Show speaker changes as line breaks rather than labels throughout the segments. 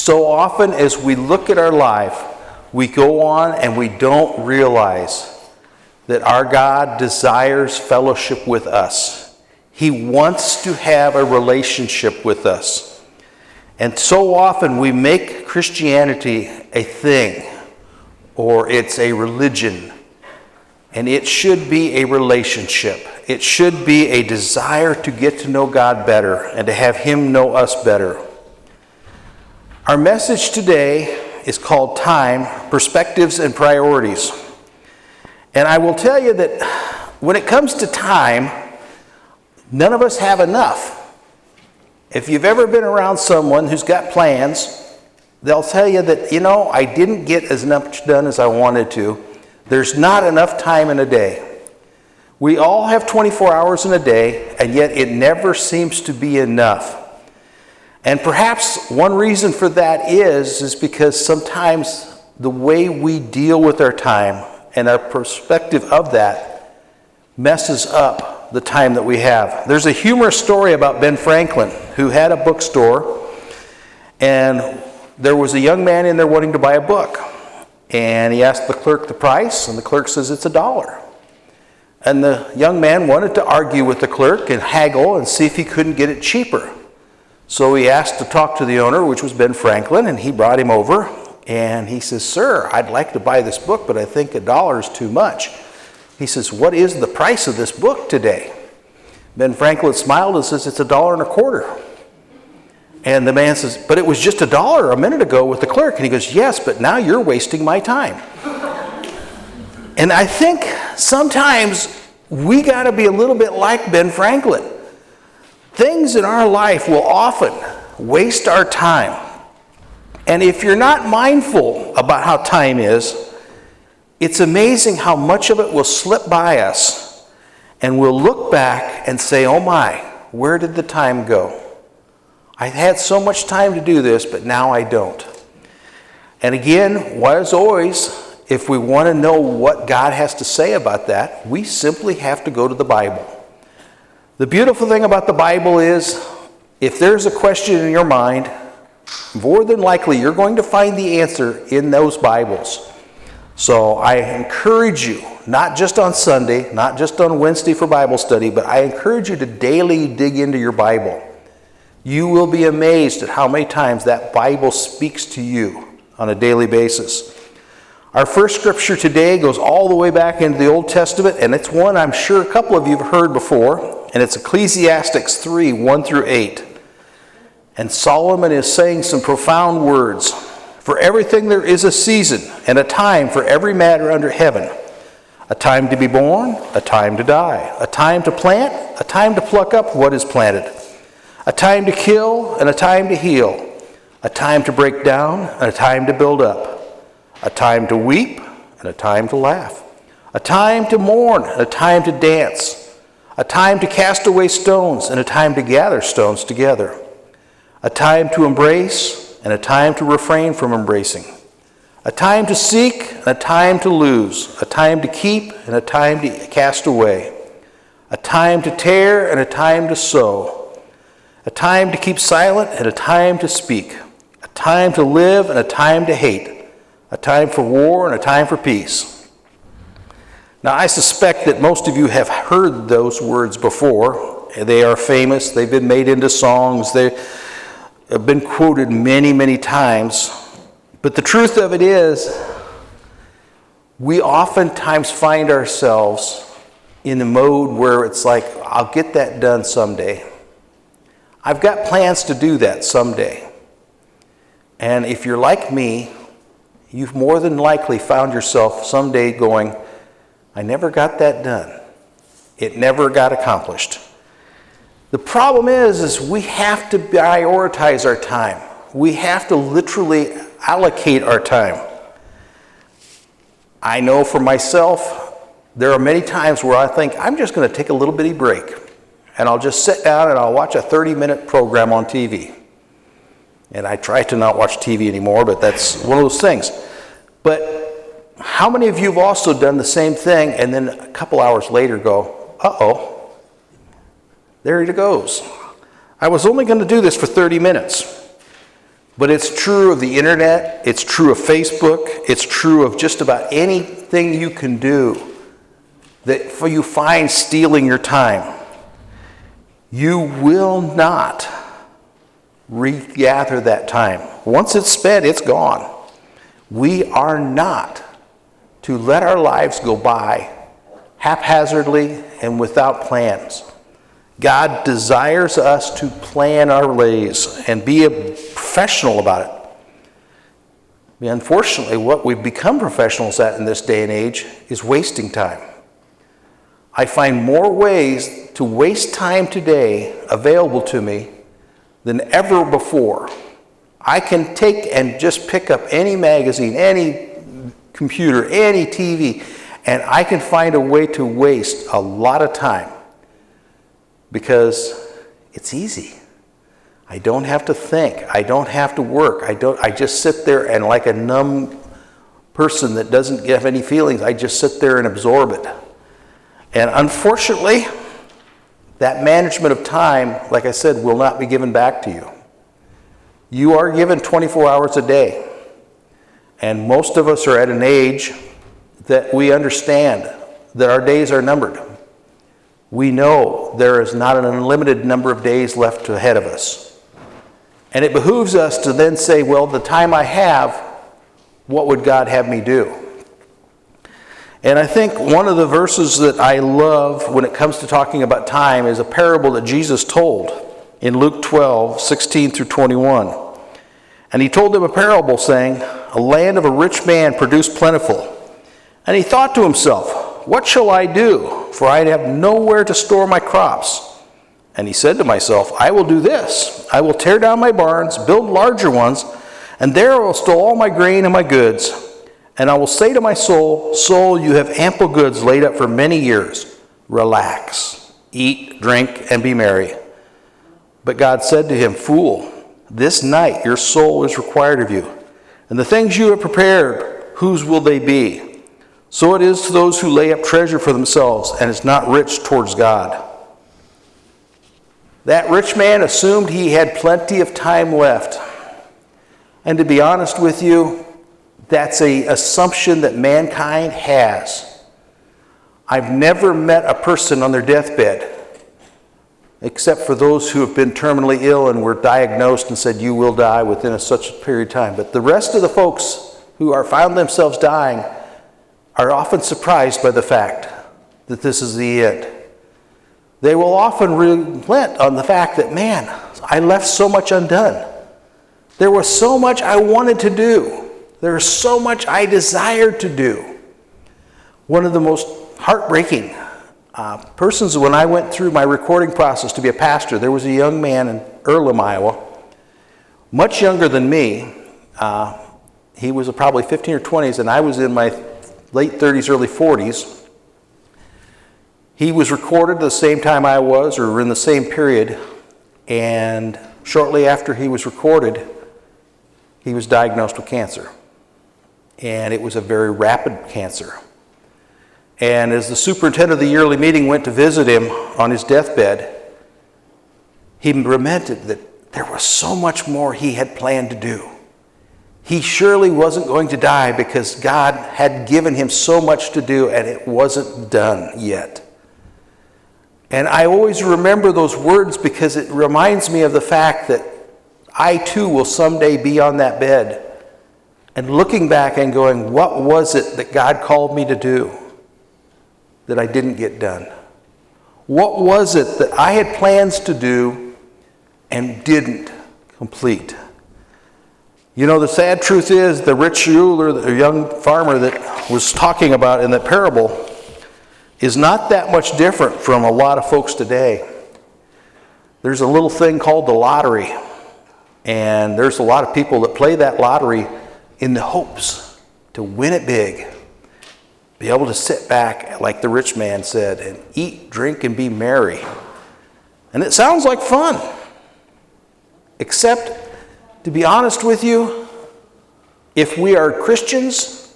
So often as we look at our life, we go on and we don't realize that our God desires fellowship with us. He wants to have a relationship with us. And so often we make Christianity a thing, or it's a religion. And it should be a relationship. It should be a desire to get to know God better and to have Him know us better. Our message today is called Time, Perspectives, and Priorities. And I will tell you that when it comes to time, none of us have enough. If you've ever been around someone who's got plans, they'll tell you that, I didn't get as much done as I wanted to. There's not enough time in a day. We all have 24 hours in a day, and yet it never seems to be enough. And perhaps one reason for that is because sometimes the way we deal with our time and our perspective of that messes up the time that we have. There's a humorous story about Ben Franklin, who had a bookstore, and there was a young man in there wanting to buy a book. And he asked the clerk the price, and the clerk says it's $1. And the young man wanted to argue with the clerk and haggle and see if he couldn't get it cheaper. So he asked to talk to the owner, which was Ben Franklin, and he brought him over. And he says, "Sir, I'd like to buy this book, but I think $1 is too much." He says, "What is the price of this book today?" Ben Franklin smiled and says, "It's $1.25." And the man says, "But it was just $1 a minute ago with the clerk." And he goes, "Yes, but now you're wasting my time." And I think sometimes we got to be a little bit like Ben Franklin. Things in our life will often waste our time. And if you're not mindful about how time is, it's amazing how much of it will slip by us. And we'll look back and say, "Oh my, where did the time go? I had so much time to do this, but now I don't." And again, as always, if we want to know what God has to say about that, we simply have to go to the Bible. The beautiful thing about the Bible is, if there's a question in your mind, more than likely you're going to find the answer in those Bibles. So I encourage you, not just on Sunday, not just on Wednesday for Bible study, but I encourage you to daily dig into your Bible. You will be amazed at how many times that Bible speaks to you on a daily basis. Our first scripture today goes all the way back into the Old Testament, and it's one I'm sure a couple of you have heard before, and it's Ecclesiastes 3, 1 through 8. And Solomon is saying some profound words. "For everything there is a season and a time for every matter under heaven. A time to be born, a time to die. A time to plant, a time to pluck up what is planted. A time to kill and a time to heal. A time to break down and a time to build up. A time to weep and a time to laugh. A time to mourn and a time to dance. A time to cast away stones and a time to gather stones together. A time to embrace and a time to refrain from embracing. A time to seek and a time to lose. A time to keep and a time to cast away. A time to tear and a time to sow. A time to keep silent and a time to speak. A time to live and a time to hate. A time for war and a time for peace." Now, I suspect that most of you have heard those words before. They are famous. They've been made into songs. They have been quoted many, many times. But the truth of it is, we oftentimes find ourselves in a mode where it's like, I'll get that done someday. I've got plans to do that someday. And if you're like me, you've more than likely found yourself someday going, I never got that done. It never got accomplished. The problem is we have to prioritize our time. We have to literally allocate our time. I know for myself, there are many times where I think, I'm just going to take a little bitty break. And I'll just sit down and I'll watch a 30-minute program on TV. And I try to not watch TV anymore, but that's one of those things. But how many of you have also done the same thing and then a couple hours later go, uh-oh, there it goes. I was only going to do this for 30 minutes. But it's true of the internet, it's true of Facebook, it's true of just about anything you can do that you find stealing your time. You will not regather that time. Once it's spent, it's gone. We are not to let our lives go by haphazardly and without plans. God desires us to plan our days and be a professional about it. Unfortunately, what we've become professionals at in this day and age is wasting time. I find more ways to waste time today available to me than ever before. I can take and just pick up any magazine, any computer, any TV, and I can find a way to waste a lot of time because it's easy. I don't have to think. I don't have to work. I just sit there and like a numb person that doesn't have any feelings, I just sit there and absorb it. And unfortunately, that management of time, like I said, will not be given back to you. You are given 24 hours a day. And most of us are at an age that we understand that our days are numbered. We know there is not an unlimited number of days left ahead of us. And it behooves us to then say, well, the time I have, what would God have me do? And I think one of the verses that I love when it comes to talking about time is a parable that Jesus told in Luke 12, 16 through 21. And he told them a parable saying, a land of a rich man produced plentiful. And he thought to himself, what shall I do? For I have nowhere to store my crops. And he said to myself, I will do this. I will tear down my barns, build larger ones, and there I will store all my grain and my goods. And I will say to my soul, soul, you have ample goods laid up for many years. Relax, eat, drink, and be merry. But God said to him, fool, this night your soul is required of you. And the things you have prepared, whose will they be? So it is to those who lay up treasure for themselves and is not rich towards God. That rich man assumed he had plenty of time left. And to be honest with you, that's an assumption that mankind has. I've never met a person on their deathbed, except for those who have been terminally ill and were diagnosed and said, you will die within such a period of time. But the rest of the folks who are found themselves dying are often surprised by the fact that this is the end. They will often relent on the fact that, man, I left so much undone. There was so much I wanted to do. There was so much I desired to do. One of the most heartbreaking persons, when I went through my recording process to be a pastor, there was a young man in Earlham, Iowa, much younger than me. He was probably 15 or 20s, and I was in my late 30s, early 40s. He was recorded the same time I was, or in the same period, and shortly after he was recorded, he was diagnosed with cancer. And it was a very rapid cancer. And as the superintendent of the yearly meeting went to visit him on his deathbed, he lamented that there was so much more he had planned to do. He surely wasn't going to die because God had given him so much to do and it wasn't done yet. And I always remember those words because it reminds me of the fact that I too will someday be on that bed and looking back and going, what was it that God called me to do that I didn't get done? What was it that I had plans to do and didn't complete? You know, the sad truth is the rich ruler, the young farmer that was talking about in that parable, is not that much different from a lot of folks today. There's a little thing called the lottery, and there's a lot of people that play that lottery in the hopes to win it big, be able to sit back, like the rich man said, and eat, drink, and be merry. And it sounds like fun, except, to be honest with you, if we are Christians,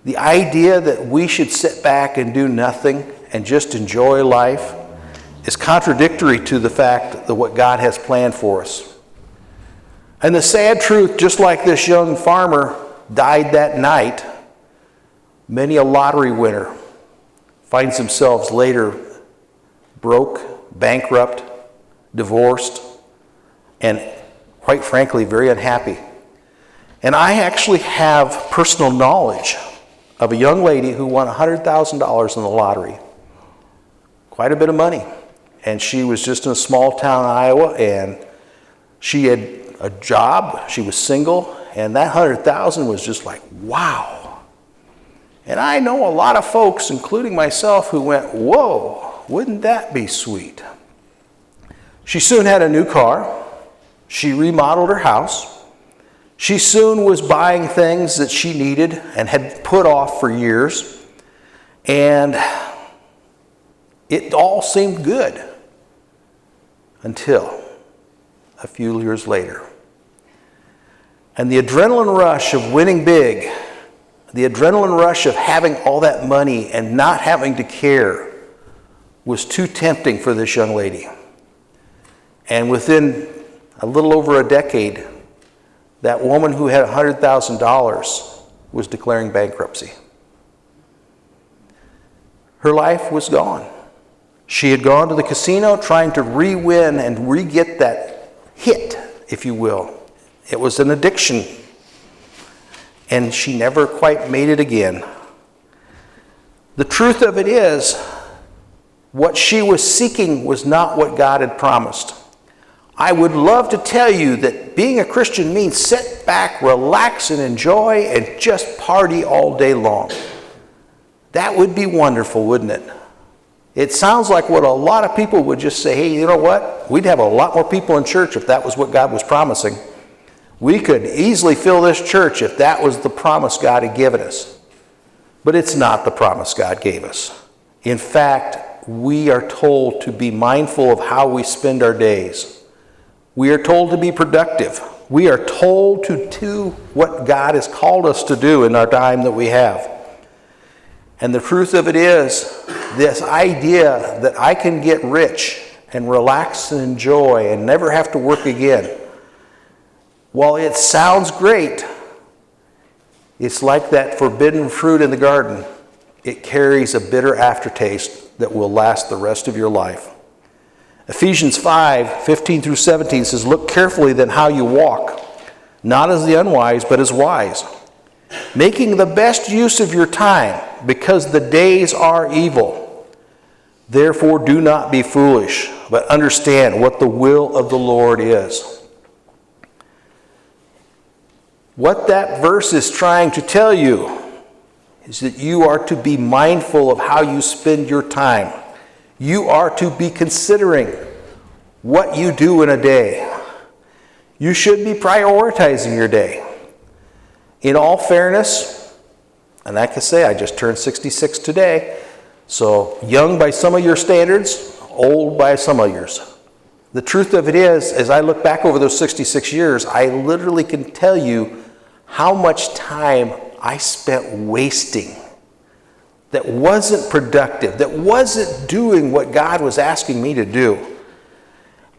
the idea that we should sit back and do nothing and just enjoy life is contradictory to the fact that what God has planned for us. And the sad truth, just like this young farmer died that night, many a lottery winner finds themselves later broke, bankrupt, divorced, and quite frankly, very unhappy. And I actually have personal knowledge of a young lady who won $100,000 in the lottery. Quite a bit of money. And she was just in a small town in Iowa, and she had a job, she was single, and that $100,000 was just like, wow. And I know a lot of folks, including myself, who went, whoa, wouldn't that be sweet? She soon had a new car. She remodeled her house. She soon was buying things that she needed and had put off for years. And it all seemed good until a few years later. And the adrenaline rush of winning big, the adrenaline rush of having all that money and not having to care was too tempting for this young lady. And within a little over a decade, that woman who had $100,000 was declaring bankruptcy. Her life was gone. She had gone to the casino trying to re-win and re-get that hit, if you will. It was an addiction, and she never quite made it again. The truth of it is, what she was seeking was not what God had promised. I would love to tell you that being a Christian means sit back, relax, and enjoy, and just party all day long. That would be wonderful, wouldn't it? It sounds like what a lot of people would just say, hey, you know what? We'd have a lot more people in church if that was what God was promising. We could easily fill this church if that was the promise God had given us. But it's not the promise God gave us. In fact, we are told to be mindful of how we spend our days. We are told to be productive. We are told to do what God has called us to do in our time that we have. And the truth of it is, this idea that I can get rich and relax and enjoy and never have to work again, while it sounds great, it's like that forbidden fruit in the garden. It carries a bitter aftertaste that will last the rest of your life. Ephesians 5:15 through 17 says, look carefully then how you walk, not as the unwise, but as wise, making the best use of your time, because the days are evil. Therefore do not be foolish, but understand what the will of the Lord is. What that verse is trying to tell you is that you are to be mindful of how you spend your time. You are to be considering what you do in a day. You should be prioritizing your day. In all fairness, and I can say I just turned 66 today, so young by some of your standards, old by some of yours. The truth of it is, as I look back over those 66 years, I literally can tell you how much time I spent wasting that wasn't productive, that wasn't doing what God was asking me to do.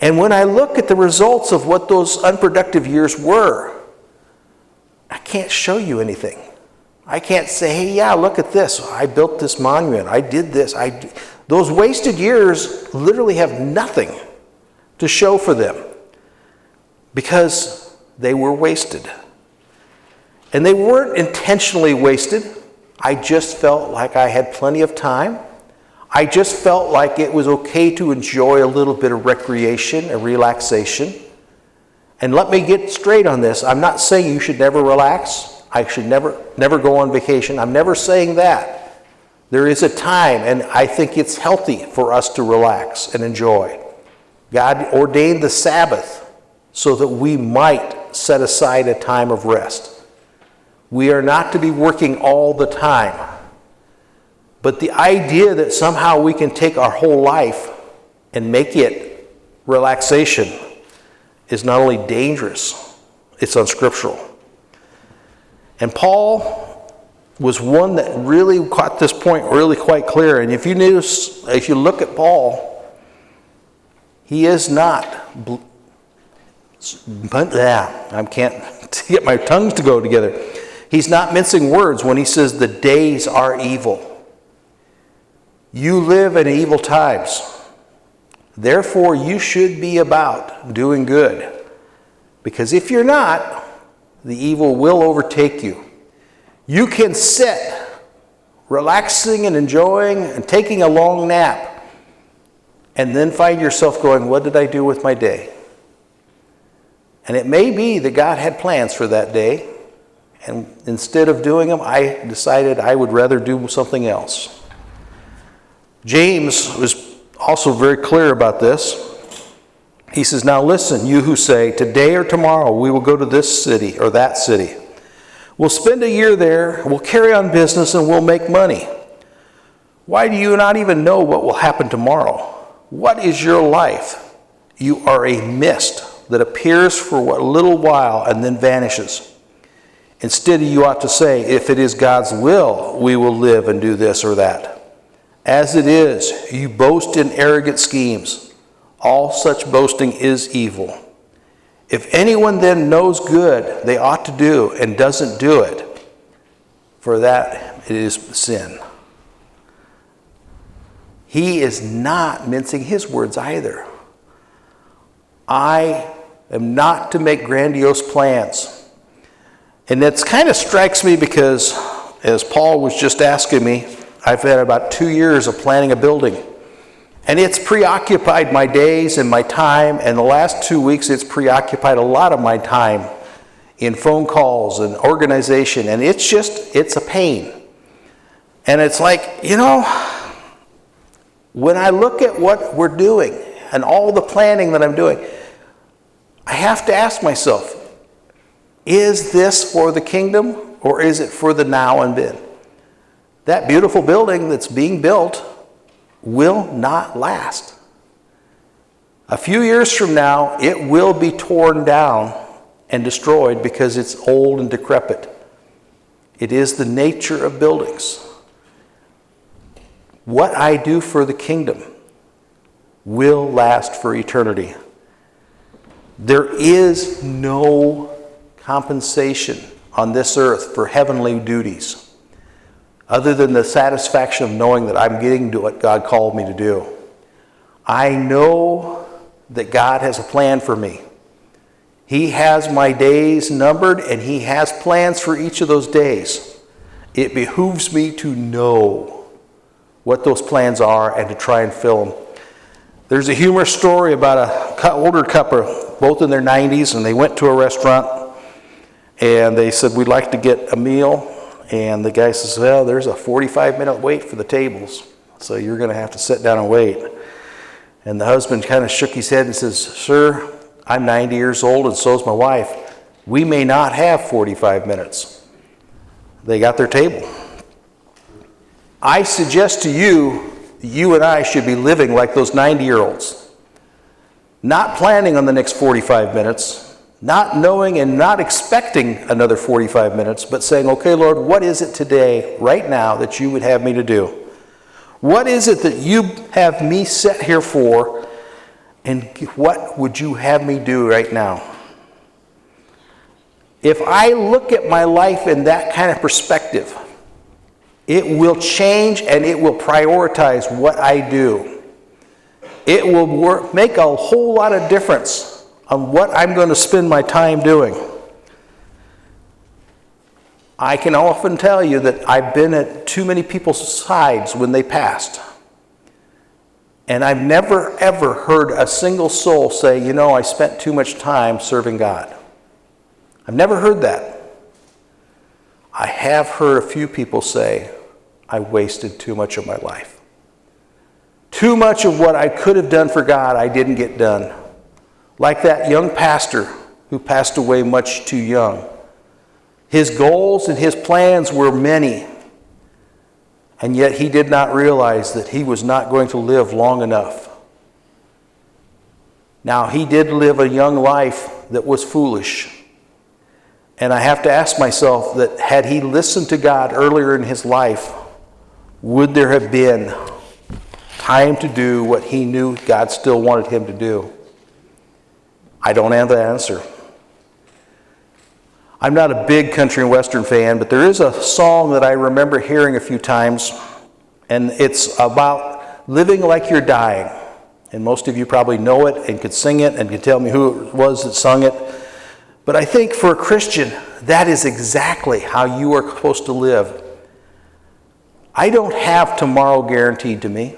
And when I look at the results of what those unproductive years were, I can't show you anything. I can't say, hey, yeah, look at this. I built this monument. I did this. Those wasted years literally have nothing to show for them because they were wasted. And they weren't intentionally wasted. I just felt like I had plenty of time. I just felt like it was okay to enjoy a little bit of recreation and relaxation. And let me get straight on this. I'm not saying you should never relax. I should never go on vacation. I'm never saying that. There is a time, and I think it's healthy for us to relax and enjoy. God ordained the Sabbath so that we might set aside a time of rest. We are not to be working all the time. But the idea that somehow we can take our whole life and make it relaxation is not only dangerous, it's unscriptural. And Paul was one that really caught this point really quite clear. And if you look at Paul, he is not But I can't get my tongues to go together. He's not mincing words when he says the days are evil. You live in evil times. Therefore, you should be about doing good. Because if you're not, the evil will overtake you. You can sit relaxing and enjoying and taking a long nap and then find yourself going, what did I do with my day? And it may be that God had plans for that day, and instead of doing them, I decided I would rather do something else. James was also very clear about this. He says, now listen, you who say, today or tomorrow we will go to this city or that city. We'll spend a year there, we'll carry on business, and we'll make money. Why do you not even know what will happen tomorrow? What is your life? You are a mist that appears for what little while and then vanishes. Instead, you ought to say, if it is God's will, we will live and do this or that. As it is, you boast in arrogant schemes. All such boasting is evil. If anyone then knows good they ought to do and doesn't do it, for that it is sin. He is not mincing his words either. I am not to make grandiose plans. And that kind of strikes me because, as Paul was just asking me, I've had about 2 years of planning a building. And it's preoccupied my days and my time, and the last 2 weeks it's preoccupied a lot of my time in phone calls and organization, and it's a pain. And it's like, when I look at what we're doing and all the planning that I'm doing, I have to ask myself, is this for the kingdom or is it for the now and then? That beautiful building that's being built will not last. A few years from now, it will be torn down and destroyed because it's old and decrepit. It is the nature of buildings. What I do for the kingdom will last for eternity. There is no compensation on this earth for heavenly duties other than the satisfaction of knowing that I'm getting to what God called me to do. I know that God has a plan for me. He has my days numbered, and He has plans for each of those days. It behooves me to know what those plans are and to try and fill them. There's a humorous story about an older couple, both in their 90s, and they went to a restaurant, and they said, we'd like to get a meal. And the guy says, well, there's a 45-minute wait for the tables, so you're going to have to sit down and wait. And the husband kind of shook his head and says, sir, I'm 90 years old and so's my wife. We may not have 45 minutes. They got their table. I suggest to you, you and I should be living like those 90-year-olds. Not planning on the next 45 minutes, not knowing and not expecting another 45 minutes, but saying, okay, Lord, what is it today, right now, that you would have me to do? What is it that you have me set here for, and what would you have me do right now? If I look at my life in that kind of perspective, it will change and it will prioritize what I do. It will make a whole lot of difference on what I'm going to spend my time doing. I can often tell you that I've been at too many people's sides when they passed. And I've never, ever heard a single soul say, I spent too much time serving God. I've never heard that. I have heard a few people say, I wasted too much of my life. Too much of what I could have done for God, I didn't get done. Like that young pastor who passed away much too young. His goals and his plans were many, and yet he did not realize that he was not going to live long enough. Now, he did live a young life that was foolish. And I have to ask myself that had he listened to God earlier in his life, would there have been time to do what he knew God still wanted him to do? I don't have the answer. I'm not a big country and western fan, but there is a song that I remember hearing a few times, and it's about living like you're dying. And most of you probably know it and could sing it and could tell me who it was that sung it. But I think for a Christian, that is exactly how you are supposed to live. I don't have tomorrow guaranteed to me.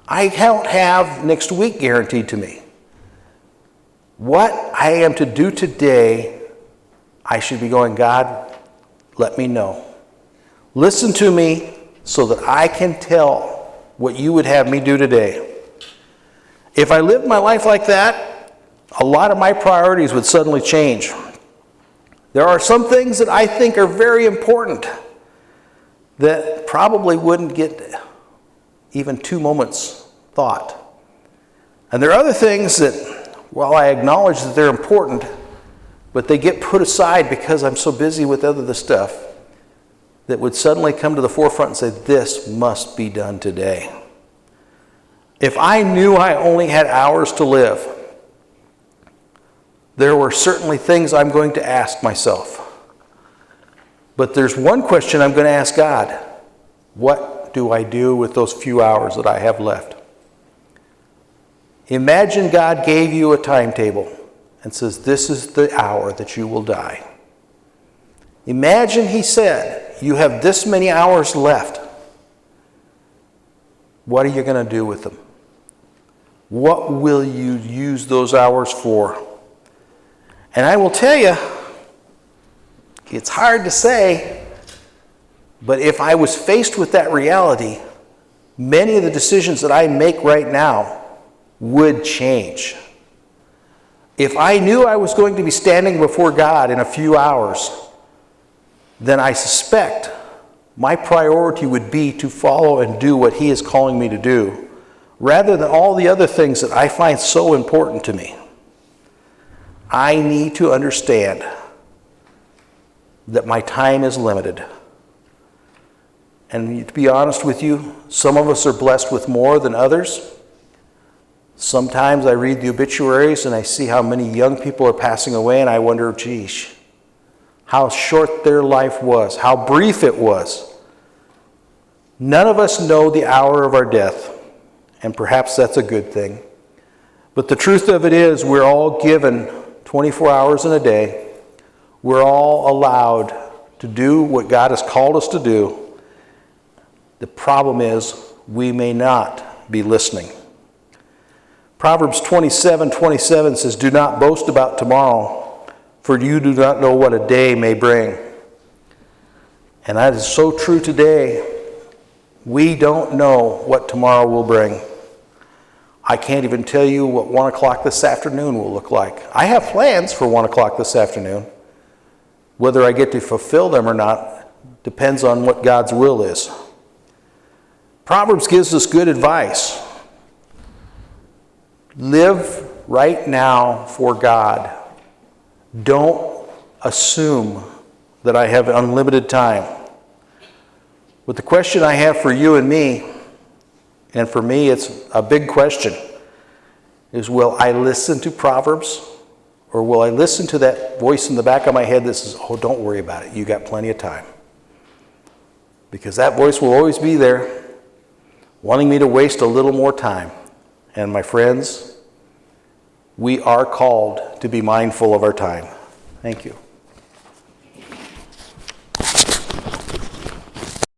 I don't have next week guaranteed to me. What I am to do today, I should be going, God, let me know. Listen to me so that I can tell what you would have me do today. If I lived my life like that, a lot of my priorities would suddenly change. There are some things that I think are very important that probably wouldn't get even 2 moments thought. And there are other things that, while I acknowledge that they're important, but they get put aside because I'm so busy with other stuff, that would suddenly come to the forefront and say, this must be done today. If I knew I only had hours to live, there were certainly things I'm going to ask myself. But there's one question I'm going to ask God. What do I do with those few hours that I have left? Imagine God gave you a timetable and says, this is the hour that you will die. Imagine he said, you have this many hours left. What are you going to do with them? What will you use those hours for? And I will tell you, it's hard to say, but if I was faced with that reality, many of the decisions that I make right now would change. If I knew I was going to be standing before God in a few hours, then I suspect my priority would be to follow and do what He is calling me to do, rather than all the other things that I find so important to me. I need to understand that my time is limited. And to be honest with you, some of us are blessed with more than others. Sometimes I read the obituaries and I see how many young people are passing away, and I wonder, geez, how short their life was, how brief it was. None of us know the hour of our death, and perhaps that's a good thing. But the truth of it is, we're all given 24 hours in a day. We're all allowed to do what God has called us to do. The problem is, we may not be listening. Proverbs 27:27 says, do not boast about tomorrow, for you do not know what a day may bring. And that is so true today. We don't know what tomorrow will bring. I can't even tell you what 1 o'clock this afternoon will look like. I have plans for 1 o'clock this afternoon. Whether I get to fulfill them or not depends on what God's will is. Proverbs gives us good advice. Live right now for God. Don't assume that I have unlimited time. But the question I have for you and me, and for me it's a big question, is will I listen to Proverbs, or will I listen to that voice in the back of my head that says, oh, don't worry about it, you got plenty of time? Because that voice will always be there, wanting me to waste a little more time. And my friends, we are called to be mindful of our time. Thank you.